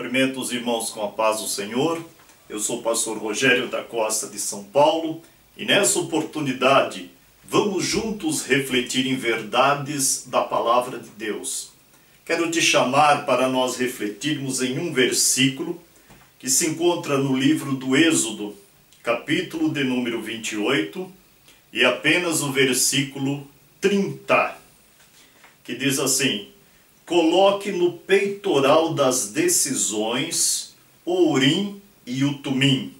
Cumprimento os irmãos com a paz do Senhor. Eu sou o pastor Rogério da Costa de São Paulo e nessa oportunidade vamos juntos refletir em verdades da Palavra de Deus. Quero te chamar para nós refletirmos em um versículo que se encontra no livro do Êxodo, capítulo de número 28, e apenas o versículo 30, que diz assim: coloque no peitoral das decisões o Urim e o Tumim,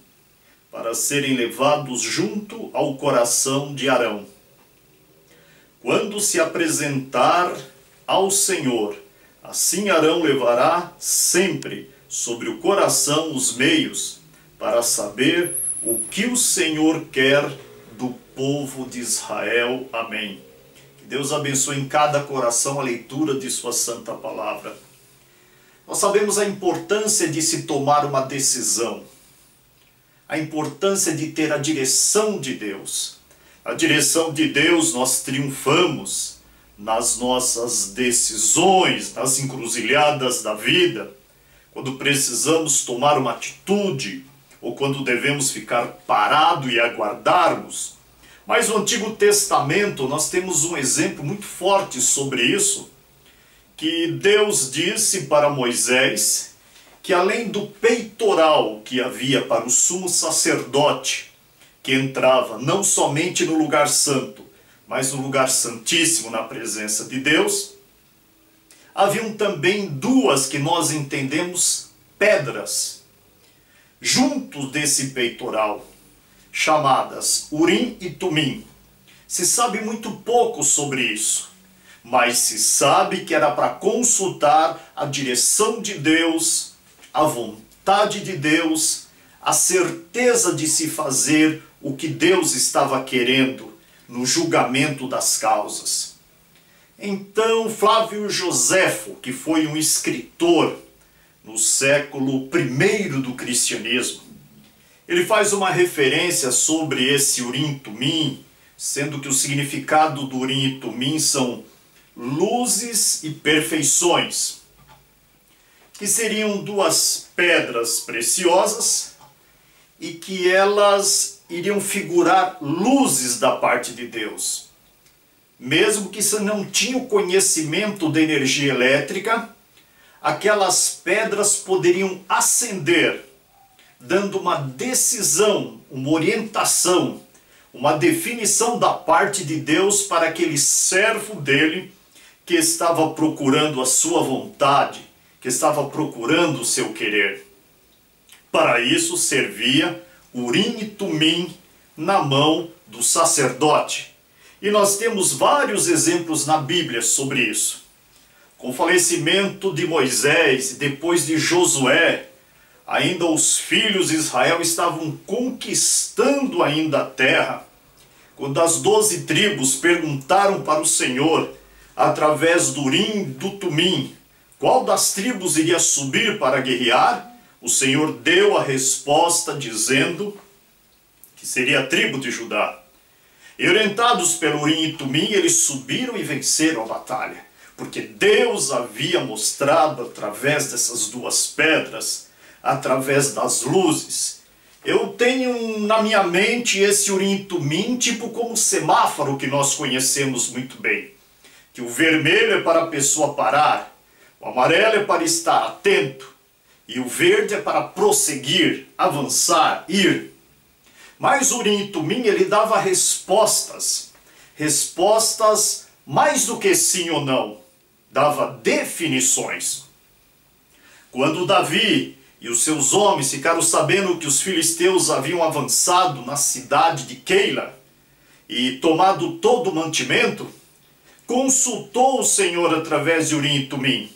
para serem levados junto ao coração de Arão. Quando se apresentar ao Senhor, assim Arão levará sempre sobre o coração os meios para saber o que o Senhor quer do povo de Israel. Amém. Que Deus abençoe em cada coração a leitura de sua santa palavra. Nós sabemos a importância de se tomar uma decisão, a importância de ter a direção de Deus. A direção de Deus nós triunfamos nas nossas decisões, nas encruzilhadas da vida, quando precisamos tomar uma atitude ou quando devemos ficar parado e aguardarmos. Mas no Antigo Testamento nós temos um exemplo muito forte sobre isso, que Deus disse para Moisés que além do peitoral que havia para o sumo sacerdote, que entrava não somente no lugar santo, mas no lugar santíssimo na presença de Deus, haviam também duas que nós entendemos pedras, junto desse peitoral, chamadas Urim e Tumim. Se sabe muito pouco sobre isso, mas se sabe que era para consultar a direção de Deus, a vontade de Deus, a certeza de se fazer o que Deus estava querendo no julgamento das causas. Então Flávio Joséfo, que foi um escritor no século I do cristianismo, ele faz uma referência sobre esse Urim e Tumim, sendo que o significado do Urim e Tumim são luzes e perfeições, que seriam duas pedras preciosas e que elas iriam figurar luzes da parte de Deus. Mesmo que você não tinha o conhecimento da energia elétrica, aquelas pedras poderiam acender, dando uma decisão, uma orientação, uma definição da parte de Deus para aquele servo dele que estava procurando a sua vontade, que estava procurando o seu querer. Para isso servia Urim e Tumim na mão do sacerdote. E nós temos vários exemplos na Bíblia sobre isso. Com o falecimento de Moisés e depois de Josué, ainda os filhos de Israel estavam conquistando ainda a terra, quando as 12 tribos perguntaram para o Senhor, através do Urim e do Tumim, qual das tribos iria subir para guerrear, o Senhor deu a resposta dizendo que seria a tribo de Judá. E orientados pelo Urim e Tumim, eles subiram e venceram a batalha, porque Deus havia mostrado através dessas duas pedras, através das luzes. Eu tenho na minha mente esse Urim e Tumim tipo como semáforo que nós conhecemos muito bem. Que o vermelho é para a pessoa parar, o amarelo é para estar atento e o verde é para prosseguir, avançar, ir. Mas o Urim e Tumim ele dava respostas mais do que sim ou não, dava definições. Quando Davi e os seus homens ficaram sabendo que os filisteus haviam avançado na cidade de Keila e tomado todo o mantimento, consultou o Senhor através de Urim e Tumim.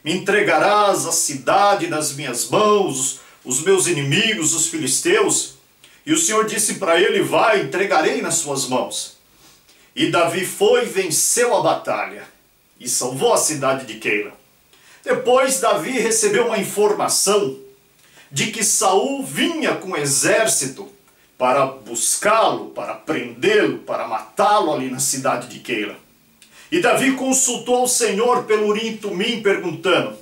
Me entregarás a cidade nas minhas mãos, os meus inimigos, os filisteus? E o Senhor disse para ele, vai, entregarei nas suas mãos. E Davi foi e venceu a batalha e salvou a cidade de Keila. Depois Davi recebeu uma informação de que Saul vinha com um exército para buscá-lo, para prendê-lo, para matá-lo ali na cidade de Keila. E Davi consultou o Senhor pelo Urim e Tumim, perguntando: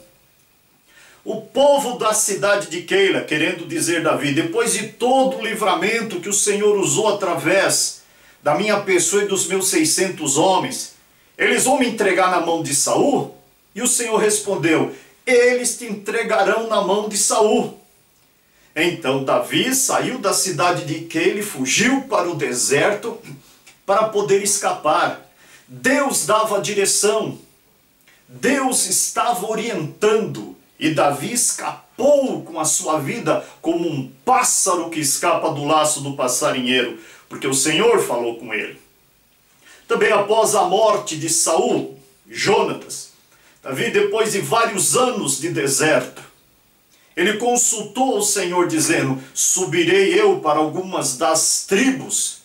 O povo da cidade de Keila, querendo dizer Davi, depois de todo o livramento que o Senhor usou através da minha pessoa e dos meus 600 homens, eles vão me entregar na mão de Saul? E o Senhor respondeu, eles te entregarão na mão de Saul. Então Davi saiu da cidade de Keila e fugiu para o deserto para poder escapar. Deus dava a direção, Deus estava orientando, e Davi escapou com a sua vida como um pássaro que escapa do laço do passarinheiro, porque o Senhor falou com ele. Também após a morte de Saul, Jonatas, Davi, depois de vários anos de deserto, ele consultou o Senhor dizendo, subirei eu para algumas das tribos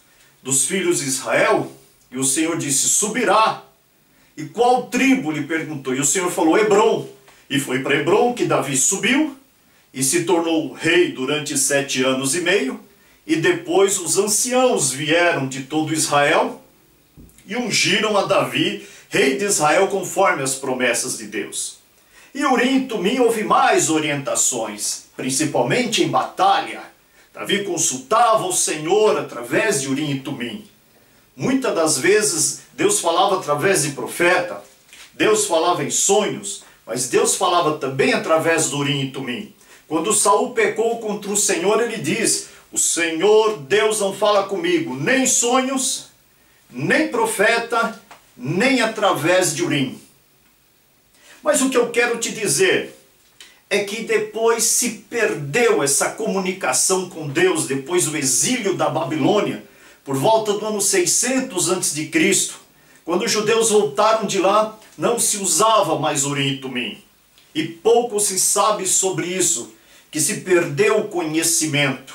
dos filhos de Israel? E o Senhor disse, subirá. E qual tribo? Lhe perguntou. E o Senhor falou, Hebrom. E foi para Hebrom que Davi subiu e se tornou rei durante 7 anos e meio. E depois os anciãos vieram de todo Israel e ungiram a Davi, rei de Israel, conforme as promessas de Deus. E Urim e Tumim houve mais orientações, principalmente em batalha. Davi consultava o Senhor através de Urim e Tumim. Muitas das vezes Deus falava através de profeta, Deus falava em sonhos, mas Deus falava também através do Urim e Tumim. Quando Saul pecou contra o Senhor, ele diz, o Senhor Deus não fala comigo, nem sonhos, nem profeta, nem através de Urim. Mas o que eu quero te dizer é que depois se perdeu essa comunicação com Deus, depois do exílio da Babilônia, por volta do ano 600 a.C., quando os judeus voltaram de lá, não se usava mais Urim e Tumim. E pouco se sabe sobre isso, que se perdeu o conhecimento.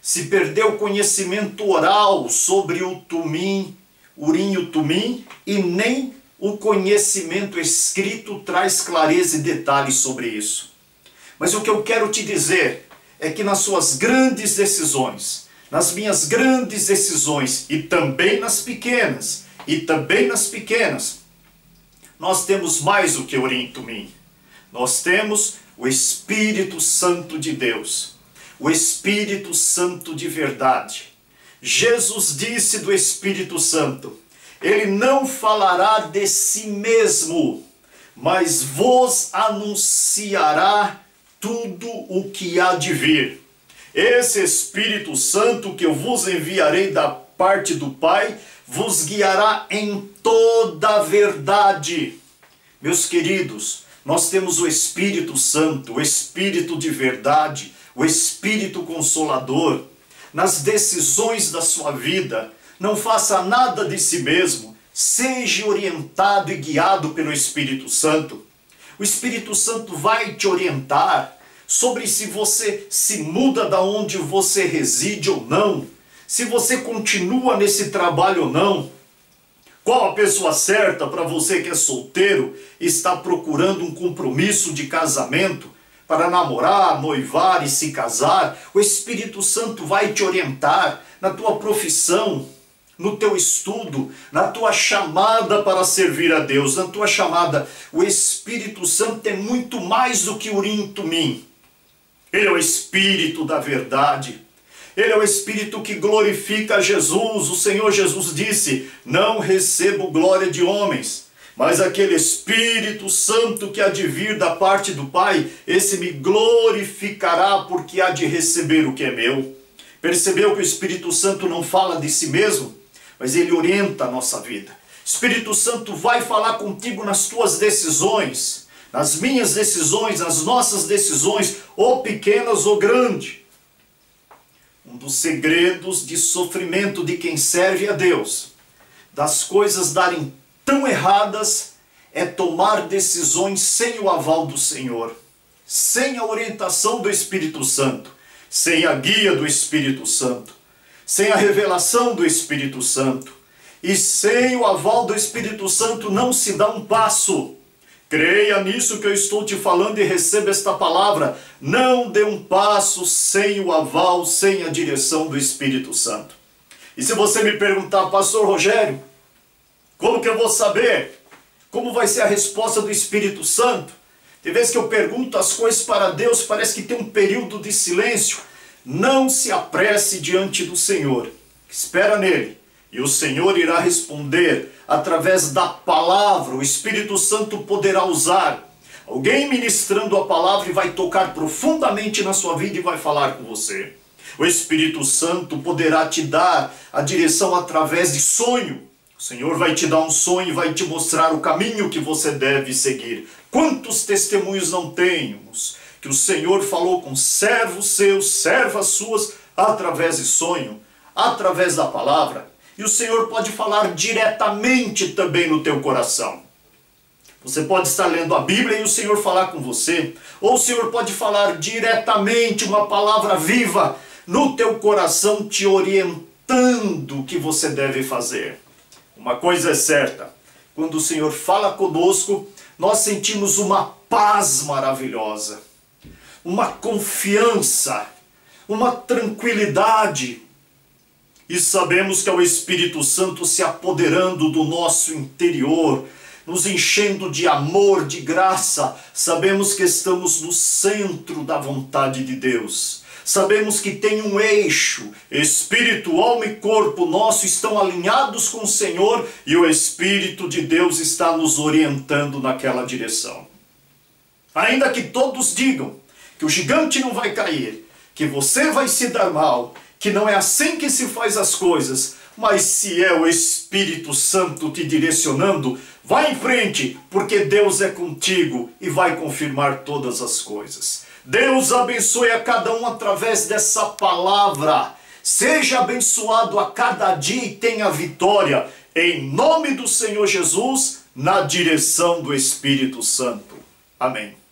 Se perdeu o conhecimento oral sobre o Tumim, Urim e o Tumim, e nem o conhecimento escrito traz clareza e detalhes sobre isso. Mas o que eu quero te dizer é que nas suas grandes decisões, nas minhas grandes decisões, e também nas pequenas, nós temos mais do que Urim e Tumim. Nós temos o Espírito Santo de Deus, o Espírito Santo de verdade. Jesus disse do Espírito Santo, ele não falará de si mesmo, mas vos anunciará tudo o que há de vir. Esse Espírito Santo que eu vos enviarei da parte do Pai, vos guiará em toda a verdade. Meus queridos, nós temos o Espírito Santo, o Espírito de verdade, o Espírito Consolador. Nas decisões da sua vida, não faça nada de si mesmo, seja orientado e guiado pelo Espírito Santo. O Espírito Santo vai te orientar sobre se você se muda da onde você reside ou não, se você continua nesse trabalho ou não, qual a pessoa certa para você que é solteiro e está procurando um compromisso de casamento, para namorar, noivar e se casar. O Espírito Santo vai te orientar na tua profissão, no teu estudo, na tua chamada para servir a Deus, na tua chamada. O Espírito Santo é muito mais do que Urim e Tumim. Ele é o Espírito da verdade. Ele é o Espírito que glorifica Jesus. O Senhor Jesus disse, não recebo glória de homens, mas aquele Espírito Santo que há de vir da parte do Pai, esse me glorificará, porque há de receber o que é meu. Percebeu que o Espírito Santo não fala de si mesmo, mas ele orienta a nossa vida. O Espírito Santo vai falar contigo nas tuas decisões, nas minhas decisões, nas nossas decisões, ou pequenas ou grandes. Um dos segredos de sofrimento de quem serve a Deus, das coisas darem tão erradas, é tomar decisões sem o aval do Senhor, sem a orientação do Espírito Santo, sem a guia do Espírito Santo, sem a revelação do Espírito Santo. E sem o aval do Espírito Santo não se dá um passo. Creia nisso que eu estou te falando e receba esta palavra. Não dê um passo sem o aval, sem a direção do Espírito Santo. E se você me perguntar, Pastor Rogério, como que eu vou saber? Como vai ser a resposta do Espírito Santo? Tem vezes que eu pergunto as coisas para Deus, parece que tem um período de silêncio. Não se apresse diante do Senhor. Espera nele. E o Senhor irá responder através da palavra. O Espírito Santo poderá usar alguém ministrando a palavra e vai tocar profundamente na sua vida e vai falar com você. O Espírito Santo poderá te dar a direção através de sonho. O Senhor vai te dar um sonho e vai te mostrar o caminho que você deve seguir. Quantos testemunhos não temos que o Senhor falou com servos seus, servas suas, através de sonho, através da palavra. E o Senhor pode falar diretamente também no teu coração. Você pode estar lendo a Bíblia e o Senhor falar com você. Ou o Senhor pode falar diretamente uma palavra viva no teu coração, te orientando o que você deve fazer. Uma coisa é certa, quando o Senhor fala conosco, nós sentimos uma paz maravilhosa, uma confiança, uma tranquilidade. E sabemos que é o Espírito Santo se apoderando do nosso interior, nos enchendo de amor, de graça. Sabemos que estamos no centro da vontade de Deus. Sabemos que tem um eixo, espírito, alma e corpo nosso estão alinhados com o Senhor e o Espírito de Deus está nos orientando naquela direção. Ainda que todos digam que o gigante não vai cair, que você vai se dar mal, que não é assim que se faz as coisas, mas se é o Espírito Santo te direcionando, vai em frente, porque Deus é contigo e vai confirmar todas as coisas. Deus abençoe a cada um através dessa palavra. Seja abençoado a cada dia e tenha vitória, em nome do Senhor Jesus, na direção do Espírito Santo. Amém.